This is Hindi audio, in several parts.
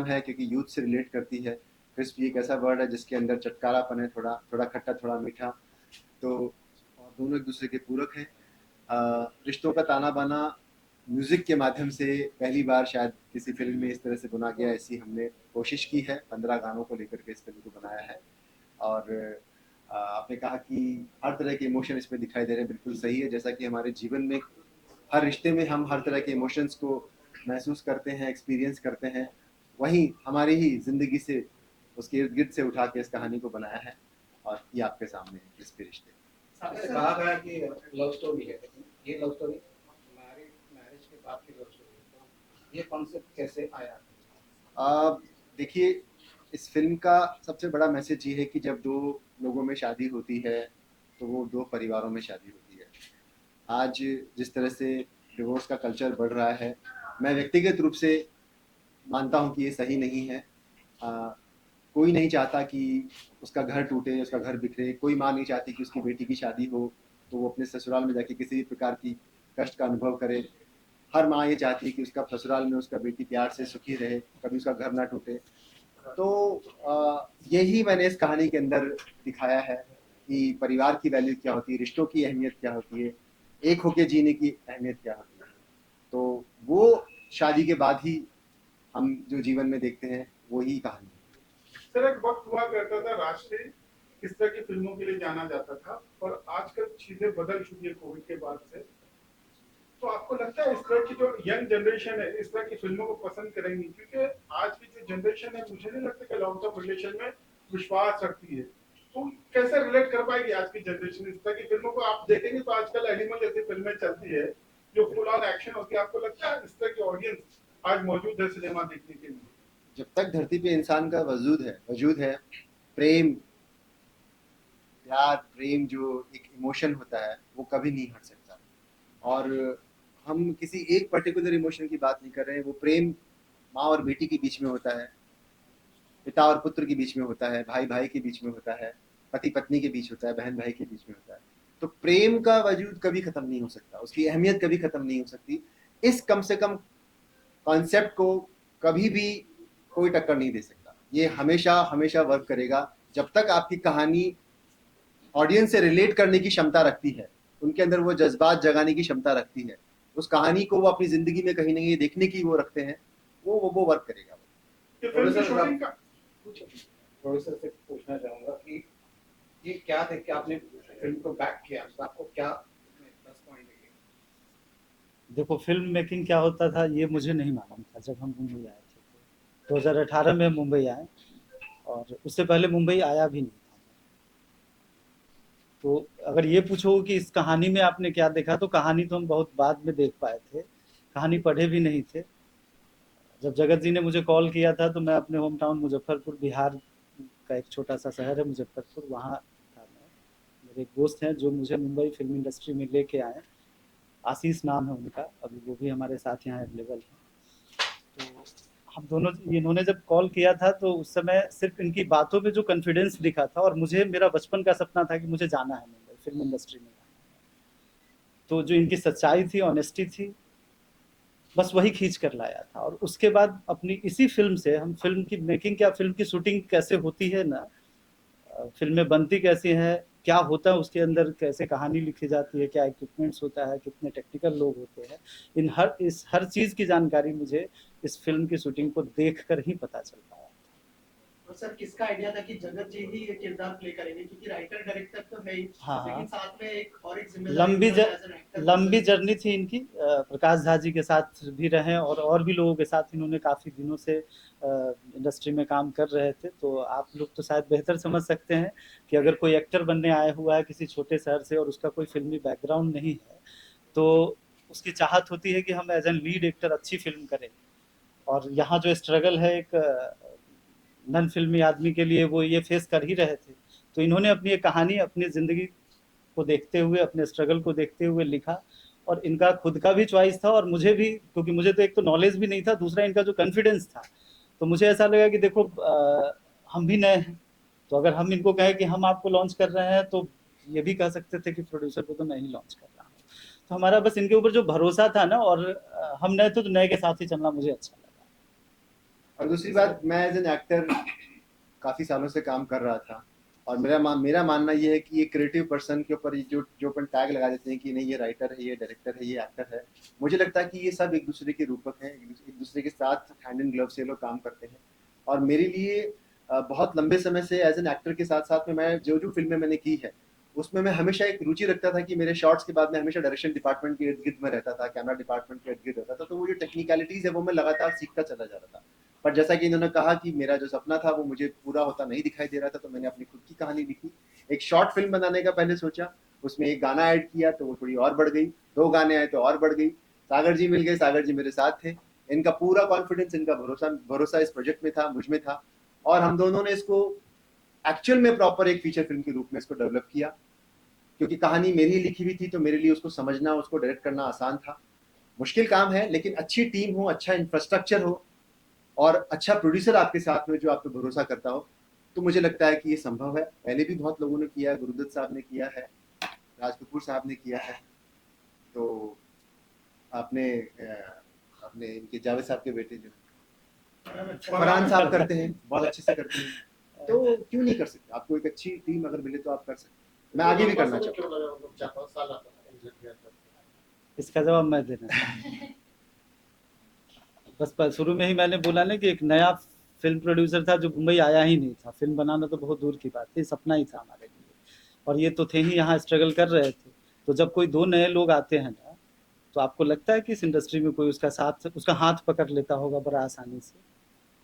नाम है क्योंकि यूथ से रिलेट करती है। क्रिस्प एक ऐसा वर्ड है जिसके अंदर चटकारापन है, थोड़ा थोड़ा खट्टा थोड़ा मीठा। तो और दोनों एक दूसरे के पूरक हैं। रिश्तों का ताना बाना म्यूजिक के माध्यम से पहली बार शायद किसी फिल्म में इस तरह से बुना गया, ऐसी हमने कोशिश की है। 15 गानों को लेकर के इस फिल्म को बनाया है। और आपने कहा कि हर तरह के इमोशन इसमें दिखाई दे रहे हैं, बिल्कुल सही है। जैसा कि हमारे जीवन में हर रिश्ते में हम हर तरह के इमोशंस को महसूस करते हैं, एक्सपीरियंस करते हैं, वहीं हमारी ही जिंदगी से उसके इर्द गिर्द से उठा के इस कहानी को बनाया है। और ये आपके सामने है क्रिस्पी रिश्ते। आपने कहा गया कि लव स्टोरी है, लेकिन ये लव स्टोरी मैरिज के बाद की लव स्टोरी है, तो ये कॉन्सेप्ट कैसे आया? देखिए, इस फिल्म का सबसे बड़ा मैसेज ये है कि जब दो लोगों में शादी होती है तो वो दो परिवारों में शादी होती है। आज जिस तरह से डिवोर्स का कल्चर बढ़ रहा है, मैं व्यक्तिगत रूप से मानता हूँ कि ये सही नहीं है। कोई नहीं चाहता कि उसका घर टूटे, उसका घर बिखरे। कोई माँ नहीं चाहती कि उसकी बेटी की शादी हो तो वो अपने ससुराल में जाके किसी भी प्रकार की कष्ट का अनुभव करे। हर माँ ये चाहती है कि उसका ससुराल में उसका बेटी प्यार से सुखी रहे, कभी उसका घर ना टूटे। तो यही मैंने इस कहानी के अंदर दिखाया है कि परिवार की वैल्यू क्या होती है, रिश्तों की अहमियत क्या होती है, एक होके जीने की अहमियत क्या होती है। तो वो शादी के बाद ही हम जो जीवन में देखते हैं वो ही कहानी है। सर, एक वक्त हुआ करता था राष्ट्रीय किस तरह की फिल्मों के लिए जाना जाता था, और आजकल चीजें बदल चुकी है कोविड के बाद से। तो आपको लगता है इस तरह की जो यंग जनरेशन है इस तरह की फिल्मों को पसंद करेंगी? क्योंकि आज की जो जनरेशन है मुझे नहीं लगता कि लॉन्ग टर्म रिलेशन में विश्वास रखती है। तो कैसे रिलेट कर पाएगी आज की जनरेशन इस तरह की फिल्मों को? आप देखेंगे तो आजकल एनिमल जैसी फिल्में चलती है जो फुल ऑन एक्शन होती है। आपको लगता है इस तरह की ऑडियंस आज मौजूद है सिनेमा देखने के लिए? जब तक धरती पे इंसान का वजूद है, प्रेम, प्यार, प्रेम जो एक इमोशन होता है वो कभी नहीं हट सकता। और हम किसी एक पर्टिकुलर इमोशन की बात नहीं कर रहे हैं। वो प्रेम माँ और बेटी के बीच में होता है, पिता और पुत्र के बीच में होता है, भाई भाई के बीच में होता है, पति पत्नी के बीच होता है, बहन भाई के बीच में होता है। तो प्रेम का वजूद कभी खत्म नहीं हो सकता, उसकी अहमियत कभी खत्म नहीं हो सकती। इस कम से कम कॉन्सेप्ट को कभी भी कोई टक्कर नहीं दे सकता। ये हमेशा हमेशा वर्क करेगा जब तक आपकी कहानी ऑडियंस से रिलेट करने की क्षमता रखती है, उनके अंदर वो जज्बात जगाने की क्षमता रखती है, उस कहानी को वो अपनी जिंदगी में कहीं ना कहीं देखने की वो रखते हैं, वो वर्क करेगा। प्रोड्यूसर से पूछना चाहूंगा कि ये क्या देख के आपने फिल्म को बैक किया, तो आपको क्या प्लस पॉइंट है? देखो, फिल्म मेकिंग क्या होता था ये मुझे नहीं मालूम था जब हम मुंबई आए थे। 2018 में मुंबई आए और उससे पहले मुंबई आया भी नहीं था। तो अगर ये पूछो कि इस कहानी में आपने क्या देखा, तो कहानी तो हम बहुत बाद में देख पाए थे, कहानी पढ़े भी नहीं थे। जब जगत जी ने मुझे कॉल किया था तो मैं अपने होम टाउन मुजफ्फरपुर, बिहार का एक छोटा सा शहर है मुजफ्फरपुर, वहाँ था। मैं, मेरे एक दोस्त हैं जो मुझे मुंबई फिल्म इंडस्ट्री में लेके आए, आशीष नाम है उनका, अभी वो भी हमारे साथ यहाँ अवेलेबल है। तो हम दोनों, इन्होंने जब कॉल किया था तो उस समय सिर्फ इनकी बातों पे जो कॉन्फिडेंस दिखा था, और मुझे, मेरा बचपन का सपना था कि मुझे जाना है मुंबई फिल्म इंडस्ट्री में। तो जो इनकी सच्चाई थी, ऑनेस्टी थी, बस वही खींच कर लाया था। और उसके बाद अपनी इसी फिल्म से हम फिल्म की मेकिंग, क्या फिल्म की शूटिंग कैसे होती है ना, फिल्में बनती कैसी हैं, क्या होता है उसके अंदर, कैसे कहानी लिखी जाती है, क्या इक्विपमेंट्स होता है, कितने टेक्निकल लोग होते हैं, इस हर चीज़ की जानकारी मुझे इस फिल्म की शूटिंग को देख कर ही पता चल पाया। तो सर, किसका आइडिया था कि जगत जी ही ये किरदार प्ले करेंगे? क्योंकि राइटर डायरेक्टर तो है ही, हाँ, लेकिन साथ में एक और एक जिम्मेदारी लंबी जर्नी थी इनकी। प्रकाश झा जी के साथ भी रहे और भी लोगों के साथ इन्होंने काफ़ी दिनों से इंडस्ट्री में काम कर रहे थे। तो आप लोग तो शायद बेहतर समझ सकते हैं कि अगर कोई एक्टर बनने आया हुआ है किसी छोटे शहर से और उसका कोई फिल्मी बैकग्राउंड नहीं है, तो उसकी चाहत होती है कि हम एज एन लीड एक्टर अच्छी फिल्म करें। और यहाँ जो स्ट्रगल है एक नन फिल्मी आदमी के लिए, वो ये फेस कर ही रहे थे। तो इन्होंने अपनी एक कहानी अपनी ज़िंदगी को देखते हुए, अपने स्ट्रगल को देखते हुए लिखा। और इनका खुद का भी चॉइस था, और मुझे भी, क्योंकि मुझे तो एक तो नॉलेज भी नहीं था, दूसरा इनका जो कॉन्फिडेंस था। तो मुझे ऐसा लगा कि देखो, हम भी नए हैं, तो अगर हम इनको कहें कि हम आपको लॉन्च कर रहे हैं, तो ये भी कह सकते थे कि प्रोड्यूसर को तो मैं ही लॉन्च कर रहा हूँ। तो हमारा बस इनके ऊपर जो भरोसा था ना, और हम नए थे तो नए के साथ ही चलना मुझे अच्छा लगा। और दूसरी बात, मैं एज एन एक्टर काफ़ी सालों से काम कर रहा था, और मेरा मानना ये है कि ये क्रिएटिव पर्सन के ऊपर जो जो अपन टैग लगा देते हैं कि नहीं ये राइटर है, ये डायरेक्टर है, ये एक्टर है, मुझे लगता है कि ये सब एक दूसरे के रूपक हैं, एक दूसरे के साथ हैंड इन ग्लव से लोग काम करते हैं। और मेरे लिए बहुत लंबे समय से एज एन एक्टर के साथ साथ में मैं जो जो फिल्में मैंने की है उसमें मैं हमेशा एक रुचि रखता था कि मेरे शॉट्स के बाद मैं हमेशा डायरेक्शन डिपार्टमेंट के इर्द गिर्द में रहता था, कैमरा डिपार्टमेंट के इर्द गिर्द रहता था, तो वो जो टेक्निकलिटीज है वो मैं लगातार सीखता चला जा रहा था। पर जैसा कि इन्होंने कहा कि मेरा जो सपना था वो मुझे पूरा होता नहीं दिखाई दे रहा था, तो मैंने अपनी खुद की कहानी लिखी, एक शॉर्ट फिल्म बनाने का पहले सोचा, उसमें एक गाना ऐड किया तो वो थोड़ी और बढ़ गई, 2 गाने आए तो और बढ़ गई, सागर जी मिल गए, सागर जी मेरे साथ थे, इनका पूरा कॉन्फिडेंस, इनका भरोसा भरोसा इस प्रोजेक्ट में था, मुझ में था, और हम दोनों ने इसको एक्चुअल में प्रॉपर एक फीचर फिल्म के रूप में इसको डेवलप किया। क्योंकि कहानी मेरी लिखी हुई थी तो मेरे लिए उसको समझना, उसको डायरेक्ट करना आसान था। मुश्किल काम है, लेकिन अच्छी टीम हो, अच्छा इंफ्रास्ट्रक्चर हो और अच्छा प्रोड्यूसर आपके साथ में जो आप पे भरोसा करता हो, तो मुझे लगता है कि ये संभव है। पहले भी बहुत लोगों ने किया है, गुरुदत्त साहब ने किया है, राज कपूर साहब ने किया है, तो आपने अपने इनके जावेद साहब के बेटे जो फरहान साहब करते हैं, बहुत अच्छे से करते हैं, तो क्यों नहीं कर सकते? आपको एक अच्छी टीम अगर मिले तो आप कर सकते हैं। मैं आगे भी करना चाहूँगा। इसका जवाब मैं देना चाहूँगा। बस शुरू में ही मैंने बोला ना कि एक नया फिल्म प्रोड्यूसर था जो मुंबई आया ही नहीं था, फिल्म बनाना तो बहुत दूर की बात थी, सपना ही था हमारे लिए, और ये तो थे ही यहाँ स्ट्रगल कर रहे थे। तो जब कोई 2 नए लोग आते हैं ना, तो आपको लगता है कि इस इंडस्ट्री में कोई उसका हाथ पकड़ लेता होगा बड़ा आसानी से?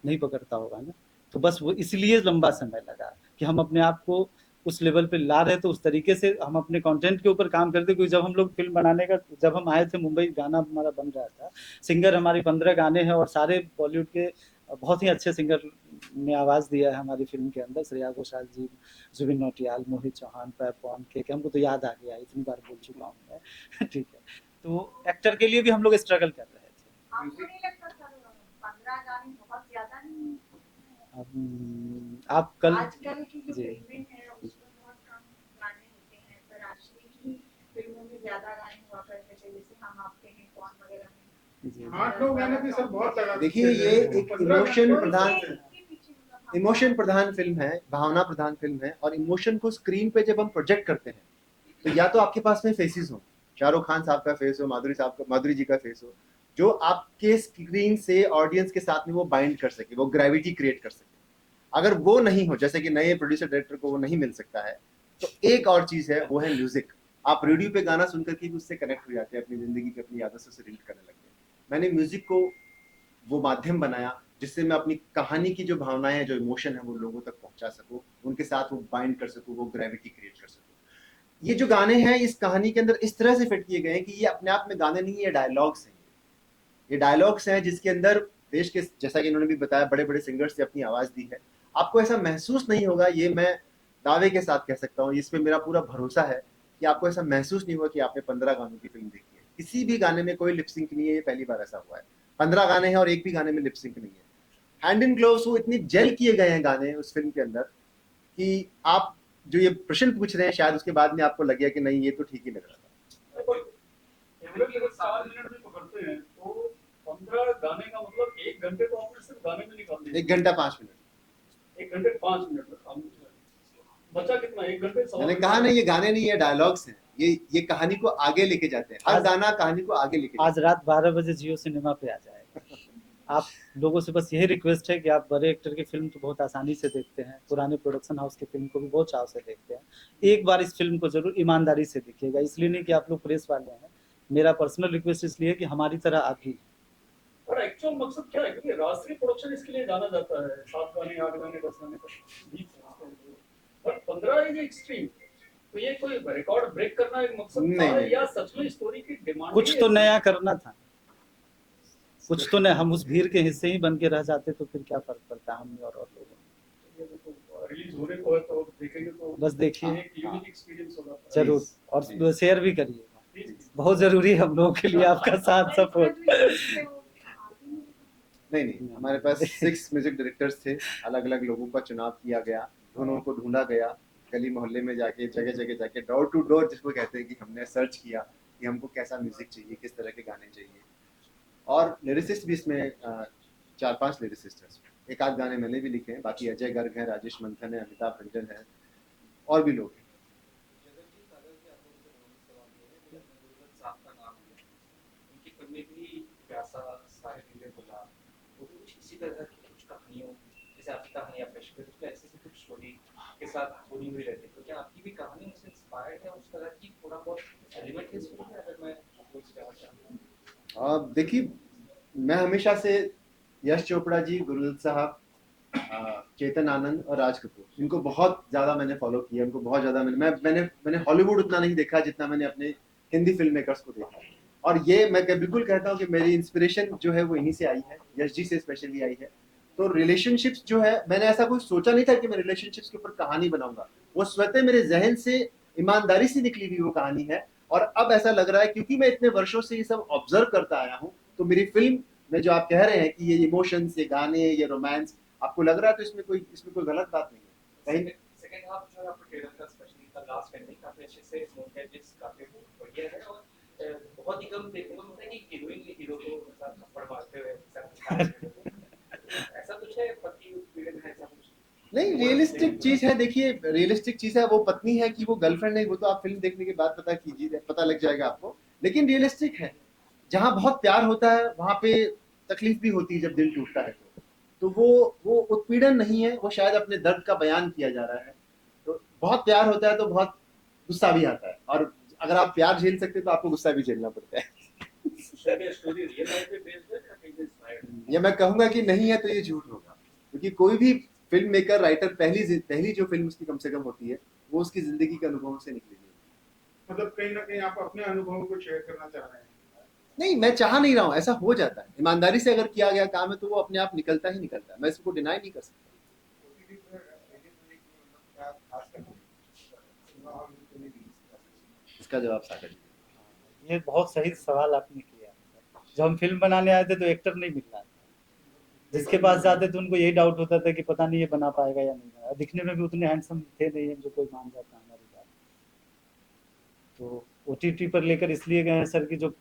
नहीं पकड़ता होगा ना। तो बस वो इसलिए लंबा समय लगा कि हम अपने आप को उस लेवल पे ला रहे, तो उस तरीके से हम अपने कंटेंट के ऊपर काम करते, क्योंकि जब हम लोग फिल्म बनाने का, जब हम आए थे मुंबई, गाना हमारा बन रहा था, सिंगर हमारी 15 गाने हैं और सारे बॉलीवुड के बहुत ही अच्छे सिंगर ने आवाज़ दिया है हमारी फिल्म के अंदर, श्रेया घोषाल जी, जुबिन नौटियाल, मोहित चौहान, पैपॉन के, हमको तो याद आ गया, इतनी बार बोल चुका हूँ मैं। ठीक है, तो एक्टर के लिए भी हम लोग स्ट्रगल कर रहे थे। आपको नहीं लगता सर 15 गाने बहुत ज्यादा नहीं है? आप कल आजकल की जो जी फिल्में हैं उसमें बहुत कम गाने होते हैं, पर राष्ट्रीय की फिल्मों में ज्यादा गाने हुआ करते थे, जैसे हम आपके हैं कौन वगैरह में। जी 8-9 गाने भी सर बहुत लगा। देखिए, ये एक इमोशन प्रधान फिल्म है, भावना प्रधान फिल्म है, और इमोशन को स्क्रीन पे जब हम प्रोजेक्ट करते हैं तो या तो आपके पास में फेसेस हो, शाहरुख खान साहब का फेस हो, माधुरी जी का फेस हो, जो आपके स्क्रीन से ऑडियंस के साथ में वो बाइंड कर सके, वो ग्रेविटी क्रिएट कर सके। अगर वो नहीं हो, जैसे कि नए प्रोड्यूसर डायरेक्टर को वो नहीं मिल सकता है, तो एक और चीज है, वो है म्यूजिक। आप रेडियो पे गाना सुनकर के भी उससे कनेक्ट हो जाते हैं, अपनी जिंदगी की अपनी आदतों से रिलेट करने लगते हैं। मैंने म्यूजिक को वो माध्यम बनाया जिससे मैं अपनी कहानी की जो भावनाएं हैं, जो इमोशन है, वो लोगों तक पहुंचा सकूं, उनके साथ वो बाइंड कर सकूं, वो ग्रेविटी क्रिएट कर सकूं। ये जो गाने हैं इस कहानी के अंदर इस तरह से फिट किए गए हैं कि ये अपने आप में गाने नहीं, ये डायलॉग्स हैं। ये डायलॉग्स हैं जिसके अंदर देश के, जैसा कि इन्होंने भी बताया, बड़े बड़े सिंगर्स ने अपनी आवाज दी है। आपको ऐसा महसूस नहीं होगा, ये मैं दावे के साथ कह सकता हूँ, इसमें मेरा पूरा भरोसा है कि आपको ऐसा महसूस नहीं हुआ कि आपने 15 गानों की फिल्म देखी है। किसी भी गाने में कोई लिपसिंक नहीं है, ये पहली बार ऐसा हुआ है। 15 गाने हैं और एक भी गाने में लिपसिंक नहीं है। हैंड इन ग्लोव्स, वो इतनी जेल किए गए हैं गाने उस फिल्म के अंदर कि आप जो ये प्रश्न पूछ रहे हैं, शायद उसके बाद में आपको लगेगा कि नहीं, ये तो ठीक ही लग रहा था। एवरेज अगर 4 मिनट में पकड़ते हैं तो 15 गाने का मतलब 1 घंटे तो आपने सिर्फ गाने में निकाल दिए। 1 घंटा 5 मिनट। 1 घंटे 5 मिनट में बचा कितना? 1 घंटे मैंने कहा नहीं, ये गाने नहीं, ये डायलॉग्स हैं। ये कहानी को आगे लेके जाते हैं, हर गाना कहानी को आगे लेके आज रात 12 बजे जियो सिनेमा पे आ जाएगा। आप लोगों से बस यही रिक्वेस्ट है कि आप बड़े एक्टर की फिल्म तो बहुत आसानी से देखते हैं, पुराने प्रोडक्शन हाउस की फिल्म को भी बहुत चाव से देखते हैं, एक बार इस फिल्म को जरूर ईमानदारी से देखिएगा। इसलिए नहीं कि आप लोग प्रेस वाले हैं, मेरा पर्सनल रिक्वेस्ट इसलिए कि हमारी तरह आप भी। और एक्चुअल मकसद क्या है? क्योंकि राष्ट्रीय प्रोडक्शन इसके लिए जाना जाता है, 7 गाने 8 गाने 10 गाने तक, पर 15 इज एक्सट्रीम। तो ये कोई रिकॉर्ड ब्रेक करना एक मकसद था या सच में स्टोरी की डिमांड? कुछ तो नया करना था, कुछ तो नहीं। हम उस भीड़ के हिस्से ही बन के रह जाते तो फिर क्या फर्क पड़ता हम और लोगों। रिलीज होने को है तो देखेंगे, तो बस देखिए, एक यूनिक एक्सपीरियंस होगा जरूर, और शेयर भी करिएगा, बहुत जरूरी है हम लोगों के लिए आपका साथ सपोर्ट। नहीं, हमारे पास 6 म्यूजिक डायरेक्टर्स थे, अलग अलग लोगों का चुनाव किया गया, दोनों को ढूंढा गया, गली मोहल्ले में जाके, जगह जगह जाके, डोर टू डोर जिसको कहते हैं, कि हमने सर्च किया कि हमको कैसा म्यूजिक चाहिए, किस तरह के गाने चाहिए। और लिरिसिस्ट भी इसमें 4-5 लिरिसिस्ट हैं इसमें। एक आध गाने मैंने भी लिखे हैं, बाकी अजय गर्ग हैं, राजेश मंथन है, अमिताभ रंजन है, और भी लोग हैं। साहब का नाम है, उनकी फिल्में भी प्यासा, साहिब नीले बुला, वो भी कुछ इसी तरह की कुछ कहानियों, जैसे आपकी कहानी आप पेश करते हो, ऐसे ऐसे कुछ स्टोरी के साथ जुड़ी हुई रहती है। तो क्या आपकी भी कहानी उनसे इंस्पायर्ड है, उस तरह की थोड़ा बहुत एलिमेंट है इस फिल्म में, अगर मैं आपको इस जानना चाहूँ? देखिए, मैं हमेशा से यश चोपड़ा जी, गुरुदत्त साहब, चेतन आनंद और राज कपूर, इनको बहुत ज़्यादा मैंने फॉलो किया, उनको बहुत ज़्यादा मैंने हॉलीवुड उतना नहीं देखा जितना मैंने अपने हिंदी फिल्म मेकर्स को देखा। और ये मैं बिल्कुल कहता हूँ कि मेरी इंस्पिरेशन जो है वो इन्हीं से आई है, यश जी से स्पेशली आई है। तो रिलेशनशिप्स जो है, मैंने ऐसा कुछ सोचा नहीं था कि मैं रिलेशनशिप्स के ऊपर कहानी बनाऊंगा, वो स्वतः मेरे जहन से ईमानदारी से निकली हुई वो कहानी है। और अब ऐसा लग रहा है, क्योंकि मैं इतने वर्षों से ये सब ऑब्जर्व करता आया हूँ, तो मेरी फिल्म में जो आप कह रहे हैं कि ये इमोशंस, ये गाने, ये रोमांस आपको लग रहा है, तो इसमें कोई गलत बात नहीं है। कहीं सेकंड हाफ जो है आपका ट्रेलर का, स्पेशली का लास्ट एंडिंग काफी अच्छे से मोंटेजेस काफी बढ़िया है, और बहुत ही कम देखने को मिलता है कि हीरोइन ने हीरो को मतलब थप्पड़ मारते हुए ऐसा कुछ है, पति उत्पीड़न है, ऐसा कुछ नहीं, रियलिस्टिक चीज है। देखिए, रियलिस्टिक चीज है, वो पत्नी है कि वो गर्लफ्रेंड है, वो तो आप फिल्म देखने के बाद पता कीजिए, पता लग जाएगा आपको। लेकिन रियलिस्टिक है, जहाँ बहुत प्यार होता है वहां पे तकलीफ भी होती है जब दिल टूटता है। तो वो उत्पीड़न नहीं है, वो शायद अपने दर्द का बयान किया जा रहा है। तो बहुत प्यार होता है तो बहुत गुस्सा भी आता है, और अगर आप प्यार झेल सकते हैं तो आपको गुस्सा भी झेलना पड़ता है। स्टोरी रियल लाइफ पे बेस्ड है या कहीं से इंस्पायर्ड है? ये मैं कहूंगा कि नहीं है तो ये झूठ होगा, क्योंकि कोई भी फिल्म मेकर, राइटर, पहली जो फिल्म उसकी कम से कम होती है वो उसकी जिंदगी के अनुभवों से निकली हुई है। मतलब कहीं ना कहीं आप अपने अनुभवों को शेयर करना चाह रहे हैं? नहीं, मैं चाह नहीं रहा हूँ, ऐसा हो जाता है। ईमानदारी से अगर किया गया काम है तो वो अपने आप निकलता ही निकलता है, मैं इसको डिनाई नहीं कर सकता। इसका जवाब सागर जी। ये बहुत सही सवाल आपने किया। जब हम फिल्म बनाने आए थे तो एक्टर नहीं मिल रहा था, जिसके पास जाते थे उनको यही डाउट होता था कि पता नहीं ये बना पाएगा या नहीं बना। दिखने में भी उतने हैंडसम थे नहीं जो कोई मान जाता हमारी बात। तो OTT पर लेकर इसलिए गए हैं सर कि जो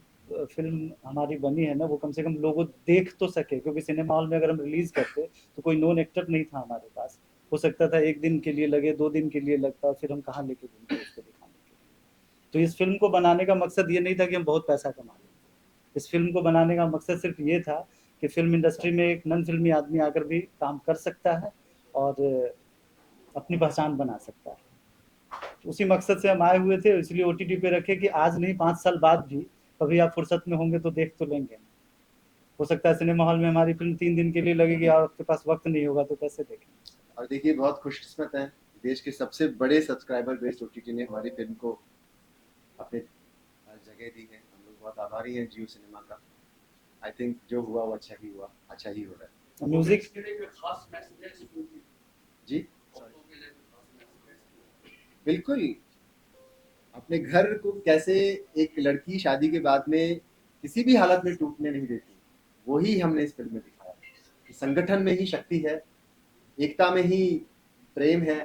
फिल्म हमारी बनी है ना, वो कम से कम लोगों देख तो सके, क्योंकि सिनेमा हॉल में अगर हम रिलीज करते तो कोई नोन एक्टर नहीं था हमारे पास। हो सकता था 1 दिन के लिए लगे, 2 दिन के लिए लगता, फिर हम कहाँ लेके घूमते उसको दिखाने के लिए। तो इस फिल्म को बनाने का मकसद ये नहीं था कि हम बहुत पैसा कमा लें। इस फिल्म को बनाने का मकसद सिर्फ ये था कि फिल्म इंडस्ट्री में एक नन फिल्मी आदमी आकर भी काम कर सकता है और अपनी पहचान बना सकता है। उसी मकसद से हम आए हुए थे, इसलिए OTT पे रखे कि आज नहीं 5 साल बाद भी कभी आप फुर्सत में होंगे तो देख तो लेंगे। हो सकता है सिनेमा हॉल में हमारी फिल्म 3 दिन के लिए लगेगी और आपके पास वक्त नहीं होगा तो कैसे देखेंगे। और देखिए, बहुत खुशकिस्मत है, देश के सबसे बड़े सब्सक्राइबर बेस्ड OTT ने हमारी फिल्म को अपने जगह दी है। हम लोग बहुत आभारी हैं जियो सिनेमा का। आई थिंक जो हुआ वो अच्छा ही हुआ, अच्छा ही हो रहा है। म्यूजिक के लिए कोई खास मैसेज है इस फिल्म में? जी औरतों के लिए कोई खास मैसेज है? बिल्कुल। अपने घर को कैसे एक लड़की शादी के बाद में किसी भी हालत में टूटने नहीं देती, वही हमने इस फिल्म में दिखाया कि संगठन में ही शक्ति है, एकता में ही प्रेम है,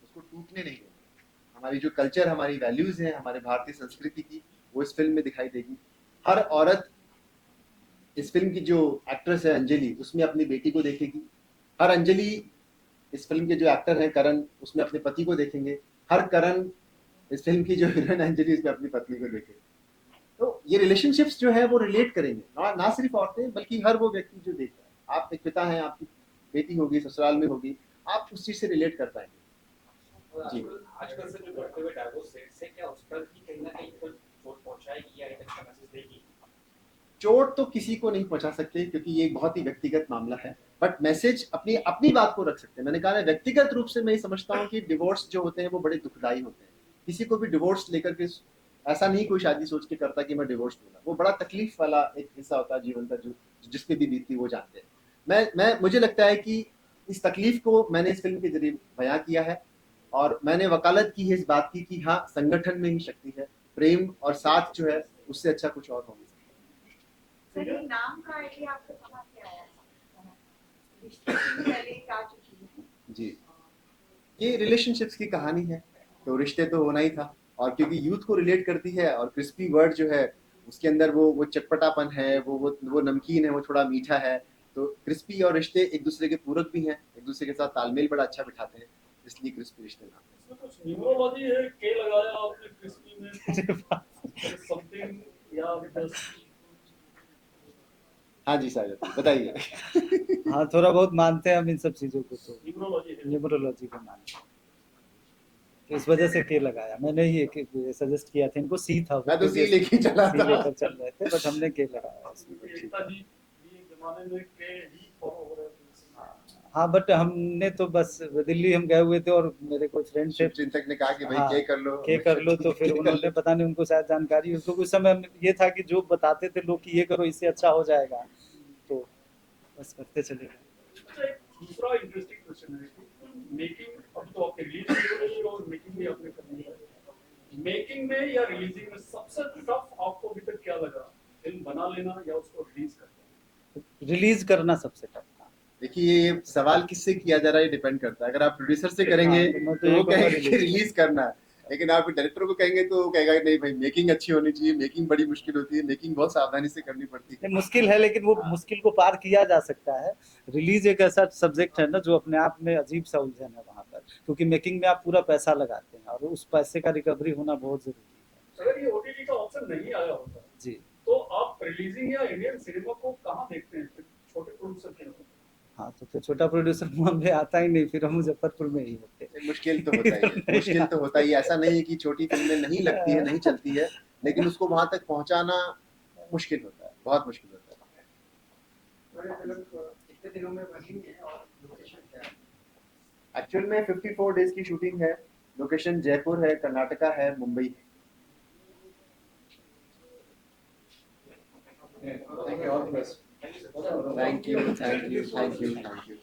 उसको टूटने नहीं देना। हमारी जो कल्चर, हमारी वैल्यूज हैं, हमारे भारतीय संस्कृति की, वो इस फिल्म में दिखाई देगी। हर औरत इस फिल्म की जो एक्ट्रेस है अंजलि, उसमें अपनी बेटी को देखेगी। हर अंजलि इस फिल्म के जो एक्टर हैं करण, उसमें अपने पति को देखेंगे। हर करण इस फिल्म की जो हीरोइन अंजलि, उसमें अपनी पत्नी को देखेंगे। तो ये रिलेशनशिप्स जो है वो रिलेट करेंगे, ना सिर्फ औरतें बल्कि हर वो व्यक्ति जो देख रहा है। आप एक पिता हैं, आपकी बेटी होगी, ससुराल में होगी, आप उस चीज से रिलेट कर पाएंगे। जी। आजकल से जो बढ़ते हुए डाइवोर्स रेट से क्या उस पर भी कहीं ना कहीं पर चोट पहुंचाएगी या एक अच्छा मैसेज देगी? चोट तो किसी को नहीं पहुंचा सकते, क्योंकि ये एक बहुत ही व्यक्तिगत मामला है। बट मैसेज अपनी अपनी बात को रख सकते हैं। मैंने कहा है, व्यक्तिगत रूप से मैं ये समझता हूँ कि डिवोर्स जो होते हैं वो बड़े दुखदायी होते हैं। किसी को भी डिवोर्स लेकर के ऐसा नहीं कोई शादी सोच के करता कि मैं डिवोर्स लूंगा। वो बड़ा तकलीफ वाला एक हिस्सा होता है जीवन का, जो जिसपे भी बीतती वो जानते हैं। मुझे लगता है कि इस तकलीफ को मैंने इस फिल्म के जरिए बयां किया है, और मैंने वकालत की है इस बात की कि हाँ, संगठन में ही शक्ति है, प्रेम और साथ जो है उससे अच्छा कुछ और हो नहीं सकता। सर, ये नाम का आइडिया आपको कहाँ से आया? रिश्ते से पहले एक आ चुकी है। जी, ये रिलेशनशिप्स की कहानी है, तो रिश्ते तो होना ही था। और क्योंकि यूथ को रिलेट करती है, और क्रिस्पी वर्ड जो है उसके अंदर वो चटपटापन है, वो नमकीन है, वो थोड़ा मीठा है, तो क्रिस्पी और रिश्ते एक दूसरे के पूरक भी हैं, एक दूसरे के साथ तालमेल बड़ा अच्छा बिठाते हैं, इसलिए क्रिस्पी रिश्ते नाम है। इसमें कुछ न्यूमरोलॉजी है, के लगाया आपने क्रिस्पी में समथिंग या just हाँ जी साहिल बताइए। हाँ थोड़ा बहुत मानते हैं हम इन सब चीज़ों को, तो न्यूमरोलॉजी है। न्यूमरोलॉजी को मानते हैं, तो इस वजह से के लगाया। मैंने ये सजेस्ट किया था इनको, सी था, मैं तो सी लेके चला सी था। लेकर चल रहे थे, बट हमने के लगाया इसमें। एकता जी ये जमाने में के ही फॉलो हो रहे थे। हाँ बट हमने तो बस दिल्ली हम गए हुए थे और मेरे कोई फ्रेंड थे, चिंतक ने कहा कि भाई हाँ, के कर लो, के कर लो, तो फिर उन्होंने पता नहीं उनको शायद जानकारी हो, तो उस समय ये था कि जो बताते थे लोग कि ये करो इससे अच्छा हो जाएगा, तो बस करते चले गए। अच्छा, एक दूसरा इंटरेस्टिंग क्वेश्चन है कि मेकिंग, अब तो आपने रिलीज भी और मेकिंग भी आपने करनी है, मेकिंग में या रिलीजिंग में सबसे टफ आपको अभी तक क्या लगा, फिल्म बना लेना या उसको रिलीज करना? रिलीज करना सबसे टफ था। देखिए ये सवाल किससे किया जा रहा है ये डिपेंड करता है। अगर आप प्रोड्यूसर से करेंगे हाँ, तो मैं तो तो ये वो कहूँगा कहेंगे कि रिलीज करना है, लेकिन आप डायरेक्टर को कहेंगे तो वो कहेगा कि नहीं भाई मेकिंग अच्छी होनी चाहिए, मेकिंग बड़ी मुश्किल होती है, मेकिंग बहुत सावधानी से करनी पड़ती है। मुश्किल है, लेकिन वो मुश्किल को पार किया जा सकता है। रिलीज एक ऐसा सब्जेक्ट है ना जो अपने आप में अजीब सा उलझन है वहाँ पर, क्योंकि मेकिंग में आप पूरा पैसा लगाते हैं और उस पैसे का रिकवरी होना बहुत जरूरी है। अगर ये ओटीटी का ऑप्शन नहीं आया होता जी, तो आप रिलीजिंग या इंडियन सिनेमा को कहाँ देखते हैं, फिर छोटे प्रोड्यूसर के होते? हाँ तो फिर छोटा प्रोड्यूसर हमें आता ही नहीं, फिर हम मुजफ्फरपुर में ही होते। मुश्किल तो होता ही है, मुश्किल तो होता ही है। ऐसा नहीं है कि छोटी फिल्में नहीं लगती है, नहीं चलती है, लेकिन उसको वहां तक पहुंचाना मुश्किल होता है, बहुत मुश्किल होता है। और ये फिल्म कितने दिनों में बनी है और लोकेशन क्या है? एक्चुअल में 54 डेज की शूटिंग है, लोकेशन जयपुर है, कर्नाटका है, मुंबई है। Thank you, all the best. Thank you, thank you, thank you, thank you.